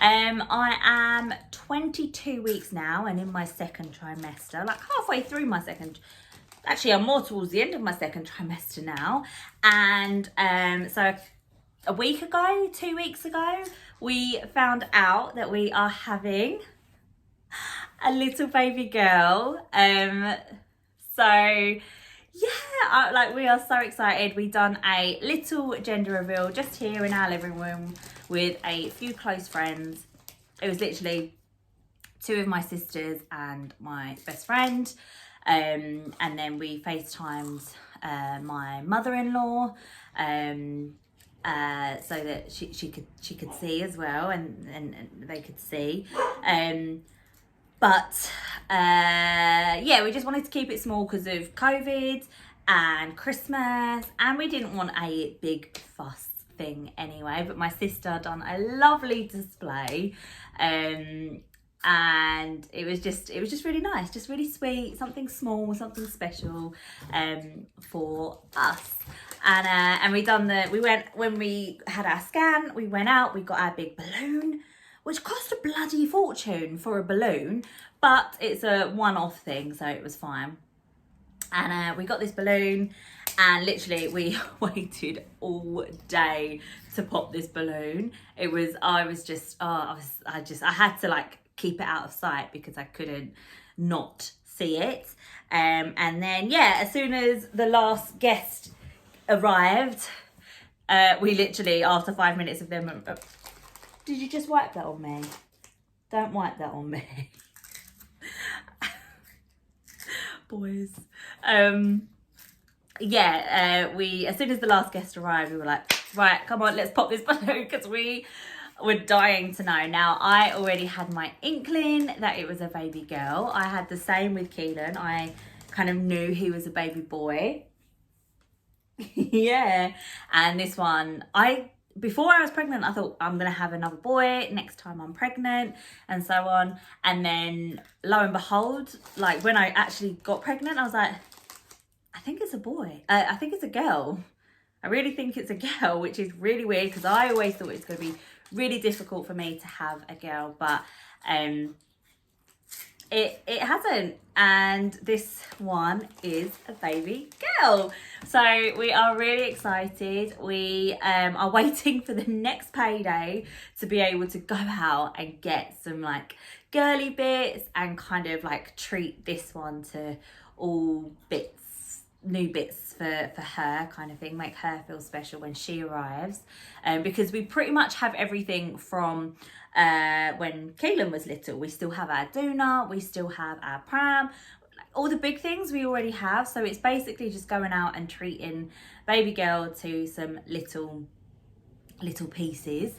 I am 22 weeks now and in my second trimester, like halfway through my second. Actually, I'm more towards the end of my second trimester now. And so a week ago, 2 weeks ago, we found out that we are having a little baby girl. So yeah, like we are so excited. We done a little gender reveal just here in our living room with a few close friends. It was literally 2 of my sisters and my best friend. And then we FaceTimed my mother-in-law so that she could see as well, and they could see. But yeah, we just wanted to keep it small because of COVID and Christmas, and we didn't want a big fuss thing anyway. But my sister done a lovely display, and it was just really nice, just really sweet, something small, something special for us. And we went, when we had our scan, we went out, we got our big balloon, which cost a bloody fortune for a balloon, but it's a one-off thing, so it was fine. And we got this balloon, and literally we waited all day to pop this balloon. I had to like keep it out of sight because I couldn't not see it. And then yeah, as soon as the last guest arrived, we literally, after 5 minutes of them, did you just wipe that on me? Don't wipe that on me. Boys. Yeah, we, as soon as the last guest arrived, we were like, right, come on, let's pop this balloon, because we were dying to know. Now, I already had my inkling that it was a baby girl. I had the same with Keelan. I kind of knew he was a baby boy. Yeah. And this one, before I was pregnant, I thought I'm going to have another boy next time I'm pregnant, and so on. And then lo and behold, like when I actually got pregnant, I was like, I think it's a boy. I think it's a girl. I really think it's a girl, which is really weird because I always thought it was going to be really difficult for me to have a girl, but it hasn't. And this one is a baby girl, so we are really excited. We are waiting for the next payday to be able to go out and get some like girly bits and kind of like treat this one to all new bits for her, kind of thing, make her feel special when she arrives, because we pretty much have everything from when Keelan was little. We still have our doona, we still have our pram, all the big things we already have. So it's basically just going out and treating baby girl to some little pieces,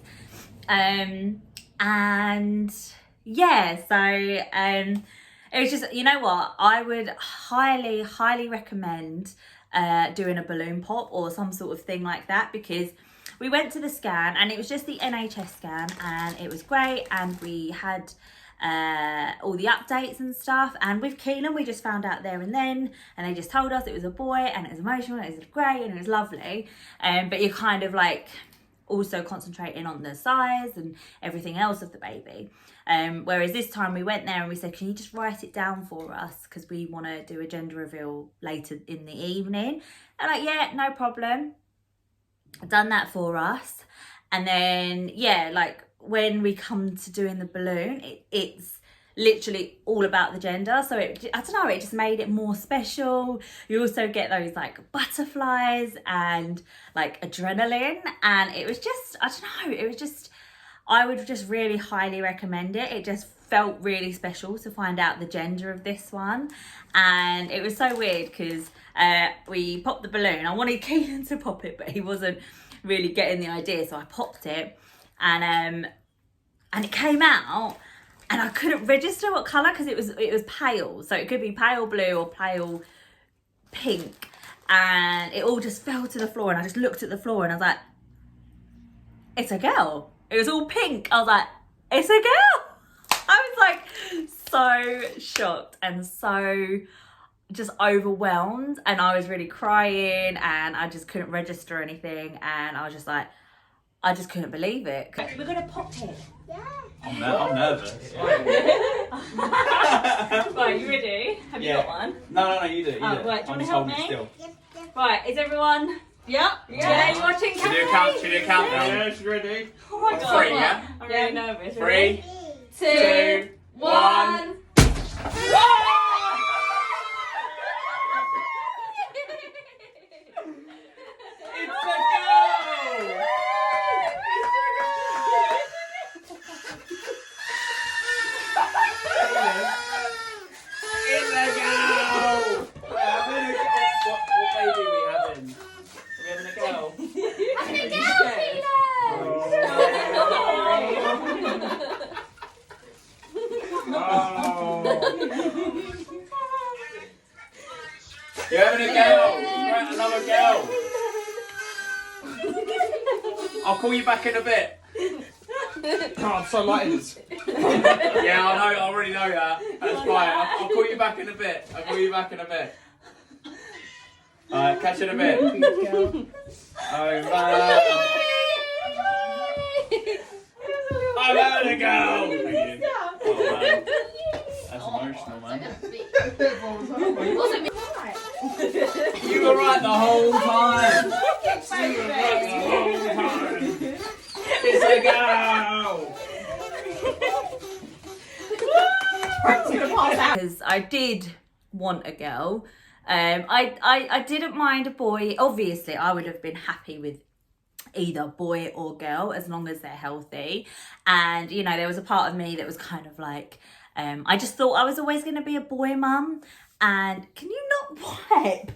and yeah, so it was just, you know what, I would highly recommend doing a balloon pop or some sort of thing like that, because we went to the scan and it was just the NHS scan and it was great, and we had all the updates and stuff. And with Keelan, we just found out there and then, and they just told us it was a boy, and it was emotional, and it was great, and it was lovely. But you're kind of like also concentrating on the size and everything else of the baby. Whereas this time we went there and we said, can you just write it down for us, because we want to do a gender reveal later in the evening. They're like, yeah, no problem. Done that for us. And then yeah, like when we come to doing the balloon, it's literally all about the gender. So I don't know, it just made it more special. You also get those like butterflies and like adrenaline, and it was just, I don't know, it was just, I would just really highly recommend it. It just felt really special to find out the gender of this one. And it was so weird because we popped the balloon. I wanted Keelan to pop it, but he wasn't really getting the idea, so I popped it, and it came out, and I couldn't register what colour because it was pale, so it could be pale blue or pale pink, and it all just fell to the floor, and I just looked at the floor and I was like, it's a girl. It was all pink. I was like, it's a girl. I was like so shocked and so just overwhelmed, and I was really crying, and I just couldn't register anything, and I was just like, I just couldn't believe it. We're gonna pop it. Yeah. I'm nervous. Right, you ready? Have you got one? No, you do it. Right, do you want to help me? Still. Right, is everyone? Yeah, you watching? Should we do a countdown? Yeah, she's ready. Oh my god. 3, yeah? I'm really nervous. 3, 2, 1. It's a go! It's a go! What baby are we having? Are we having a girl? Having a girl, You're having a girl! Right, another girl! I'll call you back in a bit. Oh, I'm so lighted. Yeah, I know, I already know that. That's fine. I'll call you back in a bit. Alright, catch you in a bit. Over. I'm having a go! Thank you. Oh, man. That's emotional, man. You were right the whole time. It's a go! Because I did want a girl. I didn't mind a boy. Obviously, I would have been happy with either boy or girl as long as they're healthy. And, you know, there was a part of me that was kind of like, I just thought I was always going to be a boy mum. And can you not wipe?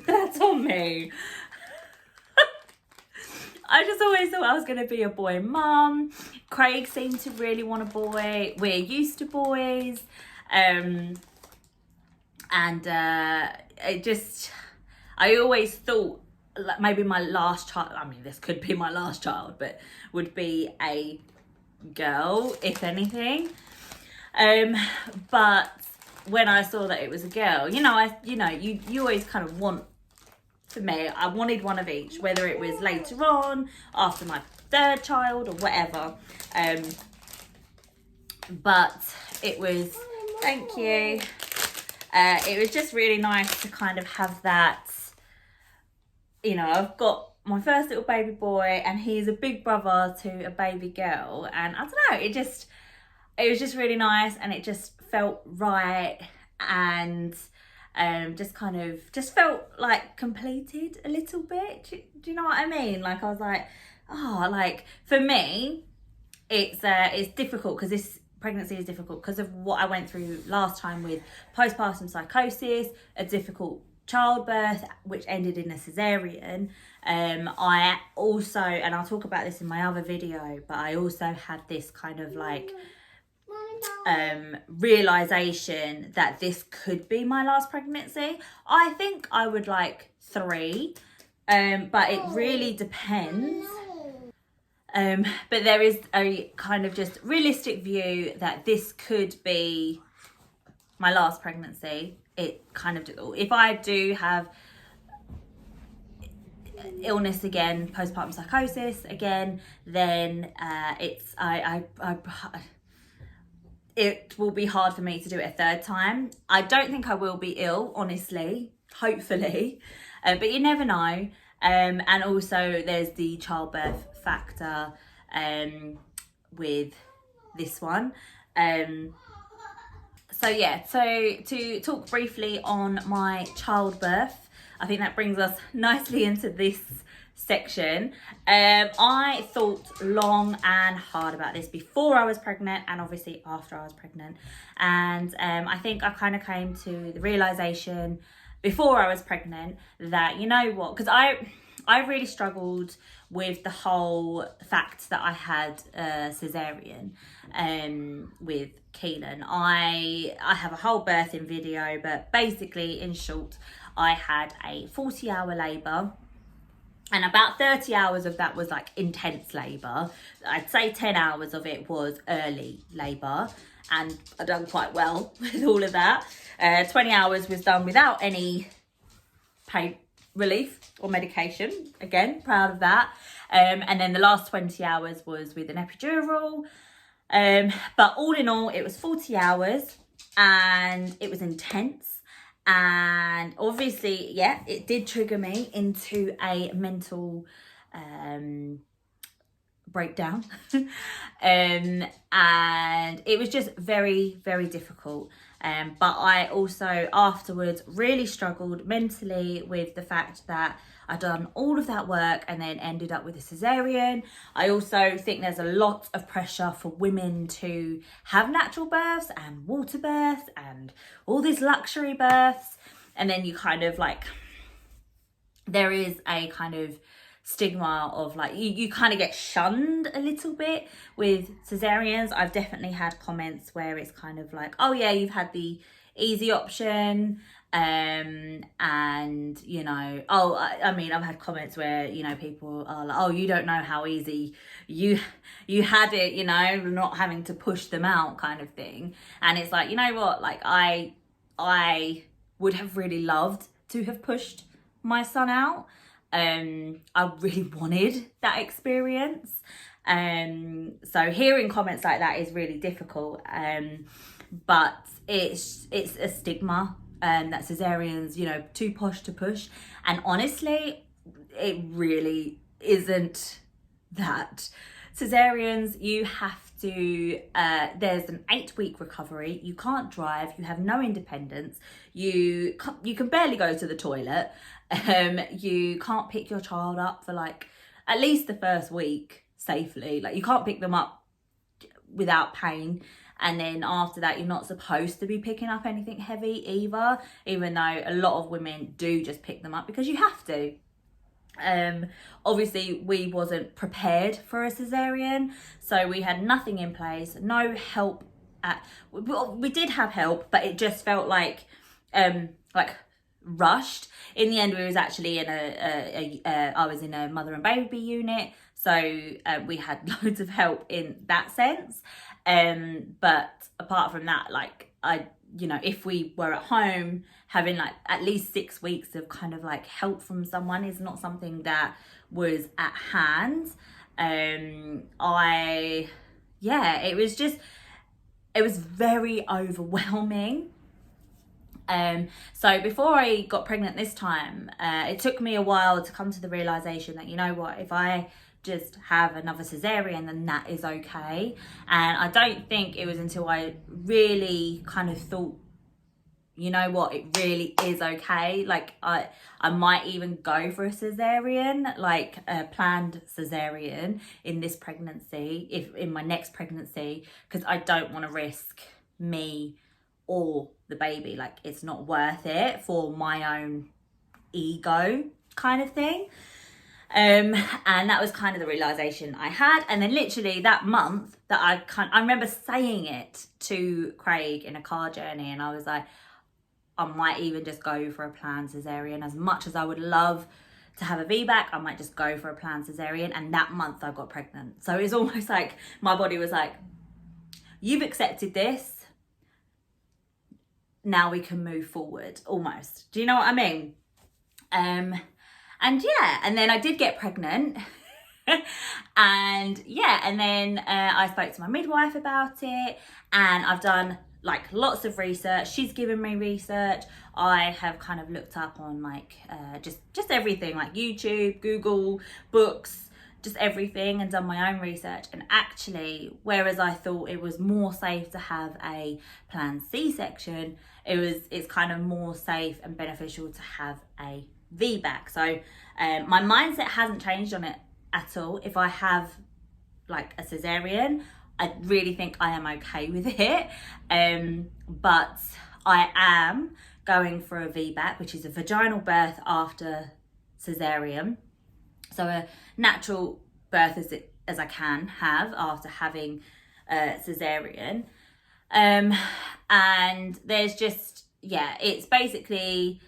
That's on me. I just always thought I was going to be a boy mum. Craig seemed to really want a boy. We're used to boys. I always thought like maybe my last child, I mean, this could be my last child, but would be a girl, if anything. But when I saw that it was a girl, you always kind of want, for me, I wanted one of each, whether it was later on, after my third child or whatever. But it was, thank you. It was just really nice to kind of have that, you know, I've got my first little baby boy and he's a big brother to a baby girl. And I don't know, it was just really nice and it just felt right and just felt like completed a little bit. Do you know what I mean? Like I was like, oh, like for me, it's difficult because this pregnancy is difficult because of what I went through last time with postpartum psychosis, a difficult childbirth which ended in a cesarean. I also, and I'll talk about this in my other video, but I also had this kind of like realization that this could be my last pregnancy. I think I would like 3, but it really depends. But there is a kind of just realistic view that this could be my last pregnancy. It kind of, if I do have illness again, postpartum psychosis again, then it will be hard for me to do it a third time. I don't think I will be ill, honestly, hopefully, but you never know. And also there's the childbirth factor with this one. So yeah, so to talk briefly on my childbirth, I think that brings us nicely into this section. I thought long and hard about this before I was pregnant and obviously after I was pregnant. And I think I kind of came to the realization before I was pregnant that, you know what, because I really struggled with the whole fact that I had a cesarean with Keelan. I have a whole birthing video, but basically in short, I had a 40-hour labour and about 30 hours of that was like intense labour. I'd say 10 hours of it was early labour and I done quite well with all of that. 20 hours was done without any pain relief or medication. Again, proud of that. And then the last 20 hours was with an epidural. But all in all, it was 40 hours and it was intense. And obviously, yeah, it did trigger me into a mental breakdown. And it was just very, very difficult. But I also afterwards really struggled mentally with the fact that I'd done all of that work and then ended up with a cesarean. I also think there's a lot of pressure for women to have natural births and water births and all these luxury births. And then you kind of like, there is a kind of stigma of like, you kind of get shunned a little bit with cesareans. I've definitely had comments where it's kind of like, oh yeah, you've had the easy option. And you know, I mean, I've had comments where, you know, people are like, oh, you don't know how easy you had it, you know, not having to push them out kind of thing. And it's like, you know what, like I would have really loved to have pushed my son out. I really wanted that experience. So hearing comments like that is really difficult. But it's a stigma. That cesareans, you know, too posh to push. And honestly, it really isn't that. Cesareans, you have to, there's an 8-week recovery. You can't drive, you have no independence. You can barely go to the toilet. You can't pick your child up for like at least the first week safely. Like you can't pick them up without pain. And then after that, you're not supposed to be picking up anything heavy either, even though a lot of women do just pick them up because you have to. Obviously, we wasn't prepared for a cesarean, so we had nothing in place, no help. We did have help, but it just felt like rushed. In the end, we was actually in I was in a mother and baby unit, so we had loads of help in that sense. But apart from that, like you know, if we were at home, having like at least 6 weeks of kind of like help from someone is not something that was at hand. It was very overwhelming. So before I got pregnant this time, it took me a while to come to the realization that, you know what, if I just have another cesarean, then that is okay. And I don't think it was until I really kind of thought, you know what, it really is okay. Like I might even go for a cesarean, like a planned cesarean in this pregnancy, if in my next pregnancy, because I don't want to risk me or the baby. Like it's not worth it for my own ego kind of thing. And that was kind of the realization I had. And then literally that month that I remember saying it to Craig in a car journey, and I was like, I might even just go for a planned cesarean. As much as I would love to have a VBAC, I might just go for a planned cesarean. And that month I got pregnant. So it's almost like my body was like, you've accepted this, now we can move forward, almost. Do you know what I mean? And yeah, and then I did get pregnant. And yeah, and then I spoke to my midwife about it, and I've done like lots of research. She's given me research. I have kind of looked up on like just everything, like YouTube, Google, books, just everything, and done my own research. And actually, whereas I thought it was more safe to have a planned C-section, it's kind of more safe and beneficial to have a VBAC. So my mindset hasn't changed on it at all. If I have like a cesarean, I really think I am okay with it. But I am going for a VBAC, which is a vaginal birth after cesarean. So a natural birth as I can have after having a cesarean. And there's just, yeah, it's basically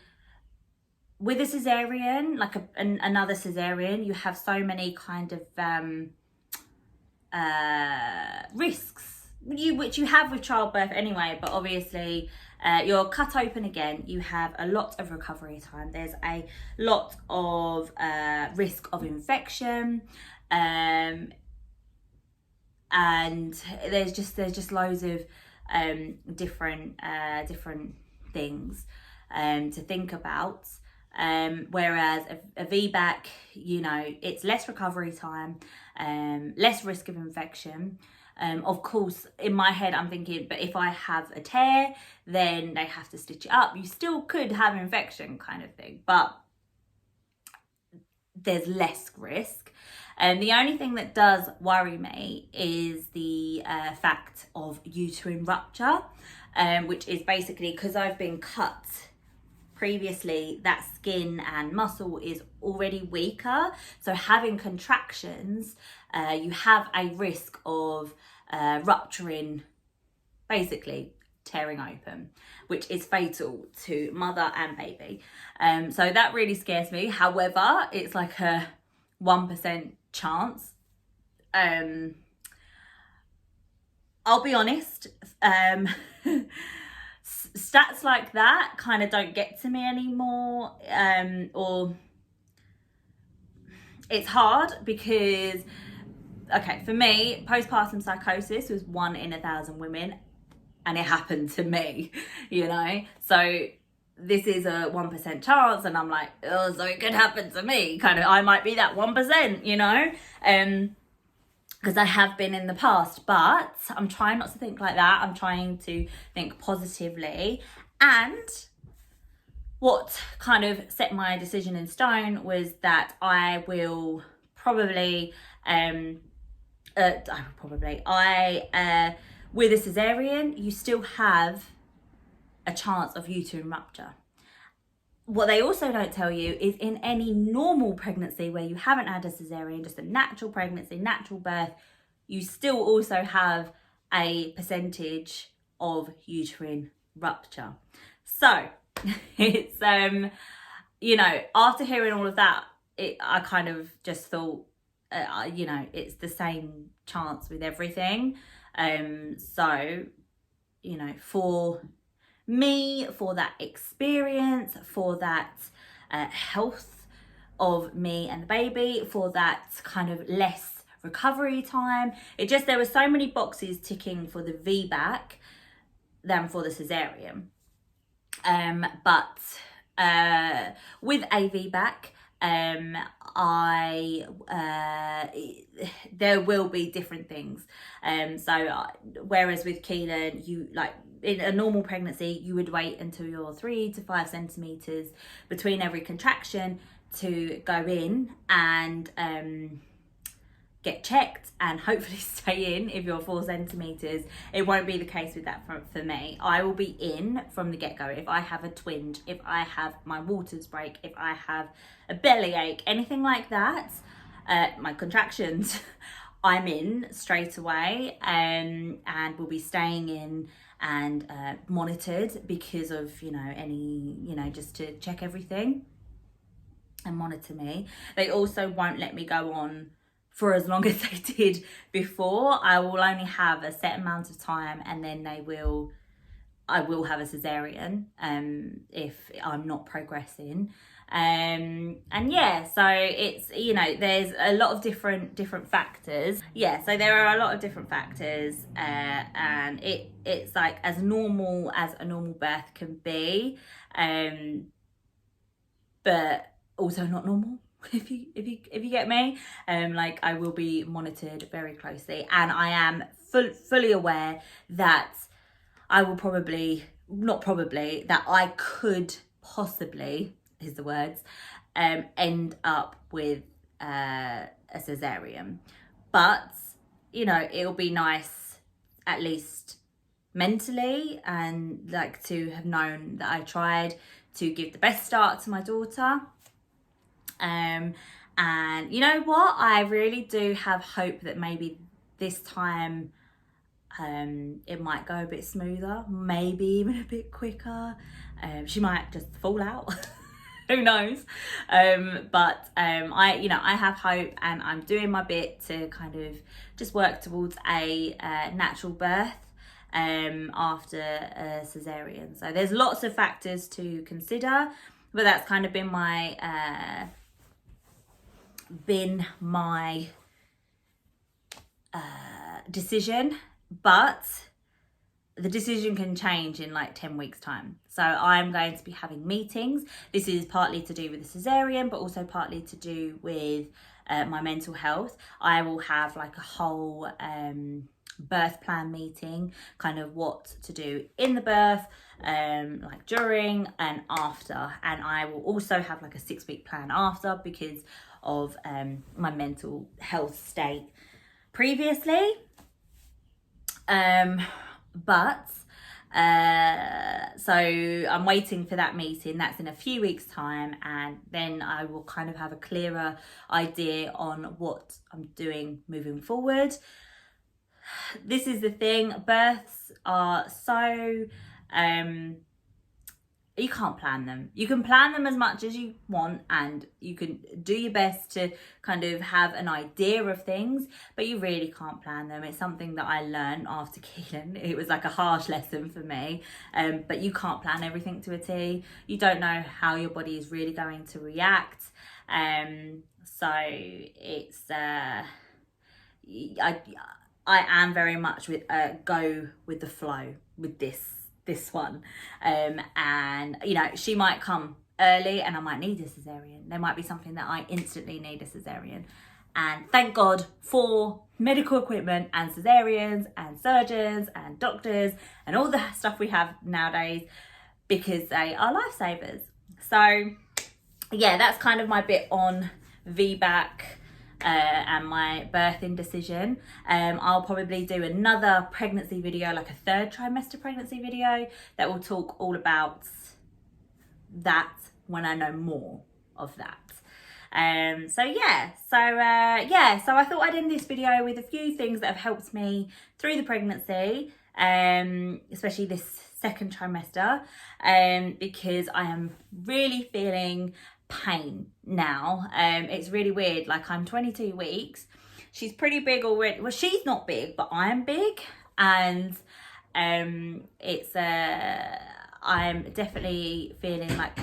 with a cesarean, like another cesarean, you have so many kind of risks, which you have with childbirth anyway, but obviously you're cut open again, you have a lot of recovery time, there's a lot of risk of infection, and there's just loads of different things to think about. Whereas a VBAC, you know, it's less recovery time, less risk of infection. Of course, in my head, I'm thinking, but if I have a tear, then they have to stitch it up. You still could have infection, kind of thing, but there's less risk. And the only thing that does worry me is the fact of uterine rupture, which is basically because I've been cut previously, that skin and muscle is already weaker. So having contractions, you have a risk of rupturing, basically tearing open, which is fatal to mother and baby. So that really scares me. However, it's like a 1% chance. I'll be honest, stats like that kind of don't get to me anymore, or it's hard because, okay, for me, postpartum psychosis was 1 in 1,000 women, and it happened to me, you know. So this is a 1% chance, and I'm like, oh, so it could happen to me, kind of. I might be that 1%, you know, because I have been in the past. But I'm trying not to think like that. I'm trying to think positively. And what kind of set my decision in stone was that I will probably, with a cesarean, you still have a chance of uterine rupture. What they also don't tell you is in any normal pregnancy where you haven't had a cesarean, just a natural pregnancy, natural birth, you still also have a percentage of uterine rupture. So it's, you know, after hearing all of that, I kind of just thought, you know, it's the same chance with everything. So, you know, for me, for that experience, for that health of me and the baby, for that kind of less recovery time, there were so many boxes ticking for the VBAC than for the cesarean. But with a VBAC, there will be different things. Whereas with Keelan, you, like, in a normal pregnancy, you would wait until you're 3 to 5 centimeters between every contraction to go in and get checked and hopefully stay in. If you're 4 centimeters, it won't be the case with that for me. I will be in from the get-go. If I have a twinge, if I have my waters break, if I have a bellyache, anything like that, my contractions, I'm in straight away, and we'll be staying in and monitored because of, you know, any, you know, just to check everything and monitor me. They also won't let me go on for as long as they did before. I will only have a set amount of time, and then I will have a cesarean if I'm not progressing. And yeah, so it's, you know, there's a lot of different factors. Yeah, so there are a lot of different factors, and it's like as normal as a normal birth can be, but also not normal. If you get me, like, I will be monitored very closely, and I am fully aware that I will that I could possibly, is the words, end up with a cesarean. But, you know, it'll be nice, at least mentally, and like to have known that I tried to give the best start to my daughter. And you know what, I really do have hope that maybe this time it might go a bit smoother, maybe even a bit quicker. She might just fall out. Who knows? But I have hope, and I'm doing my bit to kind of just work towards a natural birth after a cesarean. So there's lots of factors to consider, but that's kind of been my decision, but the decision can change in like 10 weeks time. So I'm going to be having meetings. This is partly to do with the cesarean, but also partly to do with my mental health. I will have like a whole birth plan meeting, kind of what to do in the birth, like during and after. And I will also have like a 6-week plan after because of my mental health state previously. So I'm waiting for that meeting. That's in a few weeks time, and then I will kind of have a clearer idea on what I'm doing moving forward. This is the thing, births are so you can't plan them. You can plan them as much as you want, and you can do your best to kind of have an idea of things, but you really can't plan them. It's something that I learned after Keelan. It was like a harsh lesson for me, but you can't plan everything to a T. You don't know how your body is really going to react. So it's I am very much with go with the flow with this one, and you know, she might come early and I might need a cesarean. There might be something that I instantly need a cesarean, and thank God for medical equipment and cesareans and surgeons and doctors and all the stuff we have nowadays, because they are lifesavers. So yeah, that's kind of my bit on VBAC and my birthing decision. I'll probably do another pregnancy video, like a 3rd trimester pregnancy video, that will talk all about that when I know more of that. So I thought I'd end this video with a few things that have helped me through the pregnancy, especially this 2nd trimester, because I am really feeling pain now. It's really weird. Like, I'm 22 weeks. She's pretty big already. Well, she's not big, but I'm big, and it's I'm definitely feeling like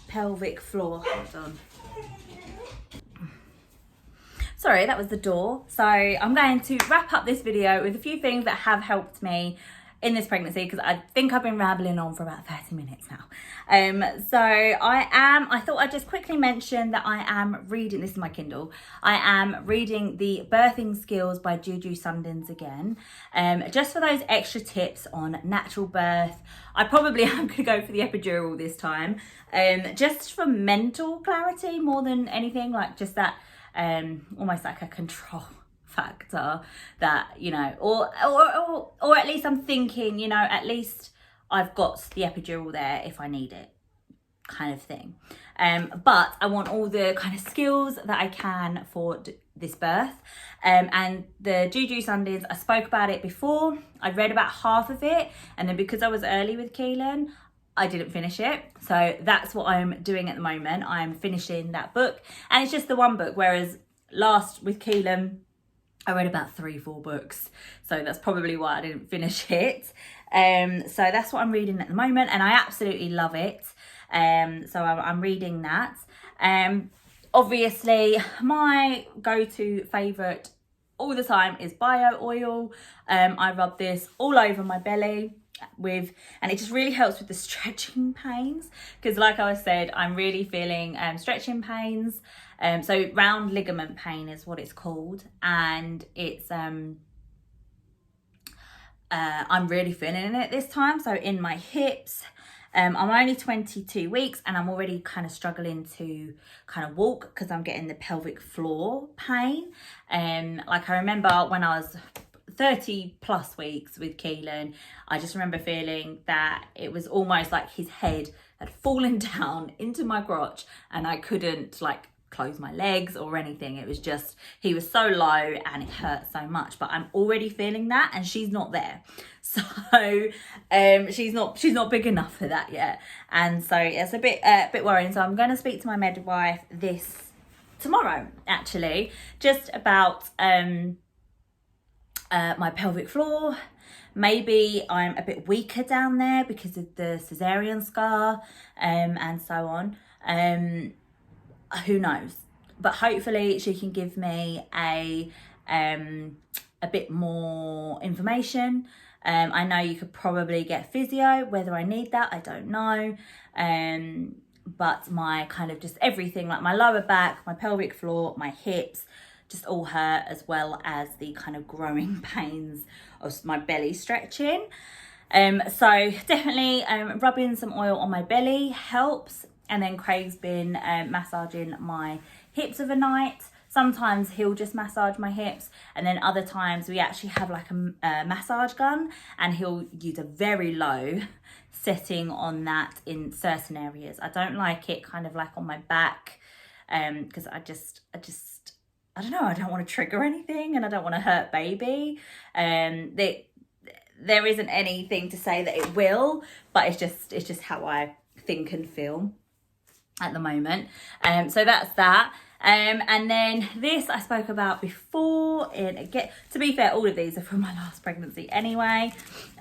pelvic floor. Hold on. Sorry, that was the door. So I'm going to wrap up this video with a few things that have helped me in this pregnancy, because I think I've been rambling on for about 30 minutes now. So I thought I'd just quickly mention that I am reading, this is my Kindle, I am reading The Birthing Skills by Juju Sundins again, just for those extra tips on natural birth. I probably am going to go for the epidural this time, just for mental clarity more than anything, like just that almost like a control factor, that, you know, or at least I'm thinking, you know, at least I've got the epidural there if I need it, kind of thing. But I want all the kind of skills that I can for this birth. And the Juju Sundins, I spoke about it before. I read about half of it, and then because I was early with Keelan, I didn't finish it. So that's what I'm doing at the moment. I'm finishing that book, and it's just the one book, whereas last with Keelan, I read about 3-4 books. So that's probably why I didn't finish it. So that's what I'm reading at the moment, and I absolutely love it. So I'm reading that. Obviously, my go-to favourite all the time is bio oil. I rub this all over my belly and it just really helps with the stretching pains, because like I said, I'm really feeling stretching pains. So round ligament pain is what it's called, and it's I'm really feeling it this time. So in my hips, I'm only 22 weeks and I'm already kind of struggling to kind of walk because I'm getting the pelvic floor pain. Like, I remember when I was 30 plus weeks with Keelan, I just remember feeling that it was almost like his head had fallen down into my crotch and I couldn't like close my legs or anything. It was just, he was so low and it hurt so much. But I'm already feeling that, and she's not there, so she's not big enough for that yet, and so it's a bit worrying. So I'm going to speak to my midwife tomorrow actually, just about my pelvic floor. Maybe I'm a bit weaker down there because of the cesarean scar, and so on. Who knows? But hopefully she can give me a a bit more information. I know you could probably get physio. Whether I need that, I don't know. But my kind of just everything, like my lower back, my pelvic floor, my hips, just all hurt, as well as the kind of growing pains of my belly stretching. So definitely rubbing some oil on my belly helps. And then Craig's been massaging my hips overnight. Sometimes he'll just massage my hips, and then other times we actually have like a massage gun, and he'll use a very low setting on that in certain areas. I don't like it kind of like on my back, because I don't know, I don't want to trigger anything, and I don't want to hurt baby. There isn't anything to say that it will, but it's just how I think and feel at the moment. So that's that. And then this I spoke about before. To be fair, all of these are from my last pregnancy anyway.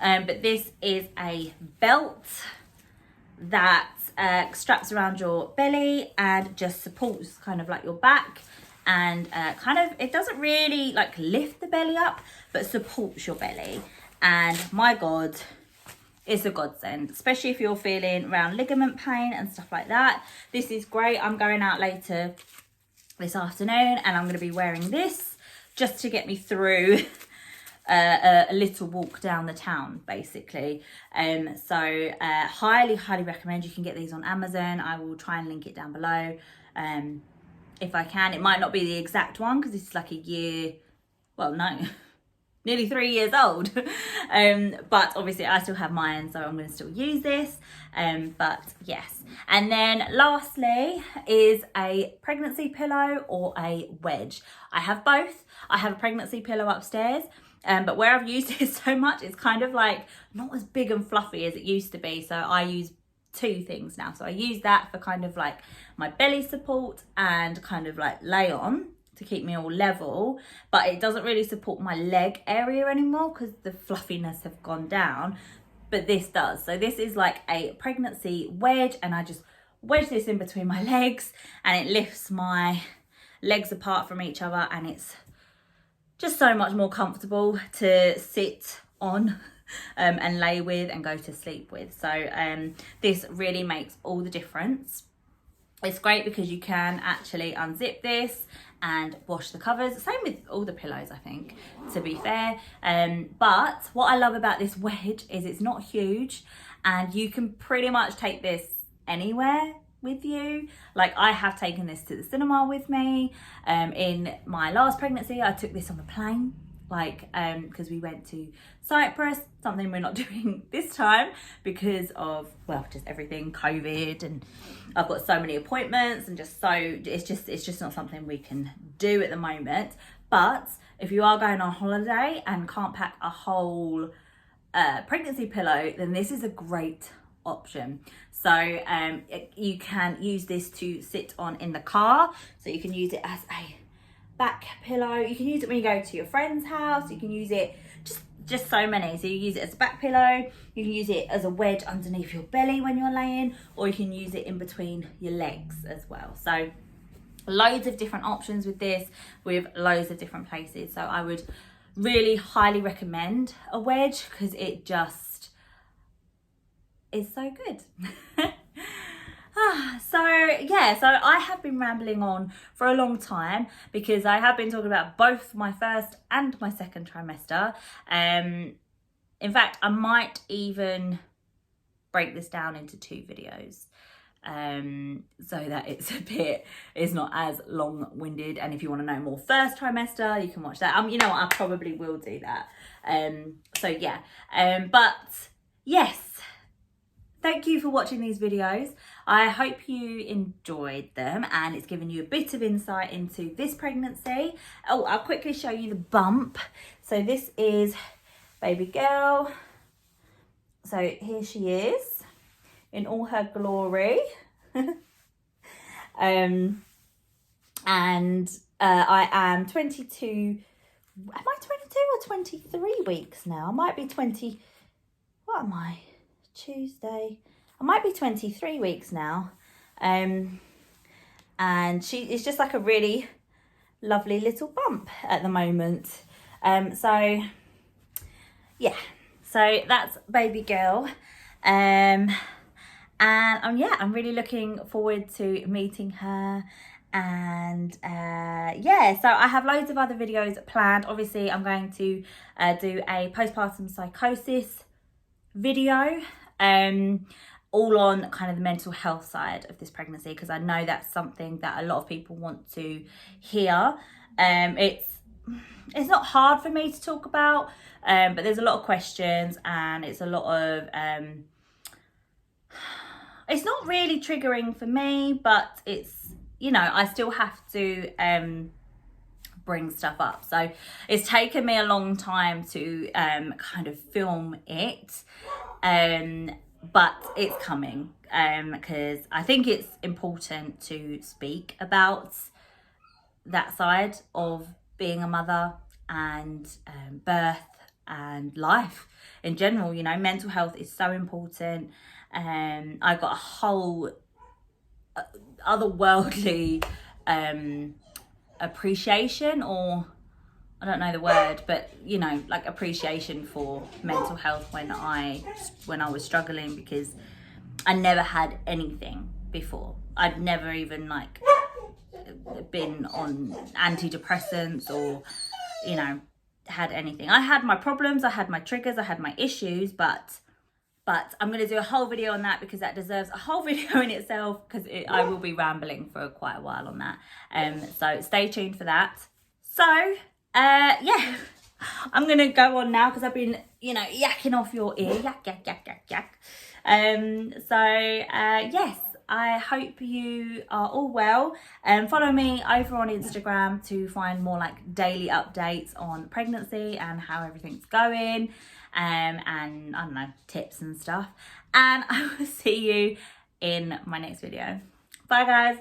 But this is a belt that straps around your belly and just supports kind of like your back, and kind of, it doesn't really like lift the belly up, but supports your belly. And my God, it's a godsend, especially if you're feeling around ligament pain and stuff like that. This is great. I'm going out later this afternoon, and I'm going to be wearing this just to get me through a little walk down the town, basically. So highly recommend. You can get these on Amazon. I will try and link it down below if I can. It might not be the exact one because this is like nearly 3 years old. But obviously I still have mine, so I'm going to still use this. But yes. And then lastly is a pregnancy pillow or a wedge. I have both. I have a pregnancy pillow upstairs, but where I've used it so much, it's kind of like not as big and fluffy as it used to be. So I use two things now. So I use that for kind of like my belly support and kind of like lay on to keep me all level, but it doesn't really support my leg area anymore because the fluffiness have gone down, but this does. So this is like a pregnancy wedge, and I just wedge this in between my legs, and it lifts my legs apart from each other, and it's just so much more comfortable to sit on and lay with and go to sleep with. So this really makes all the difference. It's great because you can actually unzip this and wash the covers. Same with all the pillows, I think, to be fair. But what I love about this wedge is it's not huge, and you can pretty much take this anywhere with you. Like I have taken this to the cinema with me. In my last pregnancy, I took this on the plane, like because we went to Cyprus, something we're not doing this time because of, well, just everything, COVID, and I've got so many appointments, and just so it's just not something we can do at the moment. But if you are going on holiday and can't pack a whole pregnancy pillow, then this is a great option. So you can use this to sit on in the car, so you can use it as a back pillow. You can use it when you go to your friend's house. You can use it just so many. So you use it as a back pillow, you can use it as a wedge underneath your belly when you're laying, or you can use it in between your legs as well. So loads of different options with this, with loads of different places. So I would really highly recommend a wedge because it just is so good. So I have been rambling on for a long time because I have been talking about both my first and my second trimester. In fact, I might even break this down into 2 videos so that it's not as long-winded. And if you want to know more first trimester, you can watch that. You know what, I probably will do that. But yes, thank you for watching these videos. I hope you enjoyed them and it's given you a bit of insight into this pregnancy. Oh, I'll quickly show you the bump. So this is baby girl. So here she is in all her glory. And I am 22. Am I 22 or 23 weeks now? I might be 20. What am I? Tuesday. I might be 23 weeks now. And it's just like a really lovely little bump at the moment. So yeah, so that's baby girl. And yeah, I'm really looking forward to meeting her. And yeah, so I have loads of other videos planned. Obviously, I'm going to do a postpartum psychosis video, all on kind of the mental health side of this pregnancy, because I know that's something that a lot of people want to hear. It's not hard for me to talk about, but there's a lot of questions, and it's a lot of it's not really triggering for me, but it's, you know, I still have to bring stuff up. So it's taken me a long time to kind of film it, but it's coming, because I think it's important to speak about that side of being a mother and birth and life in general. You know, mental health is so important. I got a whole otherworldly appreciation, or I don't know the word, but you know, like appreciation for mental health when I was struggling, because I never had anything before. I'd never even like been on antidepressants or, you know, had anything. I had my problems, I had my triggers, I had my issues, but I'm going to do a whole video on that, because that deserves a whole video in itself, because I will be rambling for quite a while on that. So stay tuned for that. So yeah, I'm going to go on now, because I've been, you know, yakking off your ear. Yak. Yes, I hope you are all well. Follow me over on Instagram to find more like daily updates on pregnancy and how everything's going, and I don't know, tips and stuff. And I will see you in my next video. Bye guys.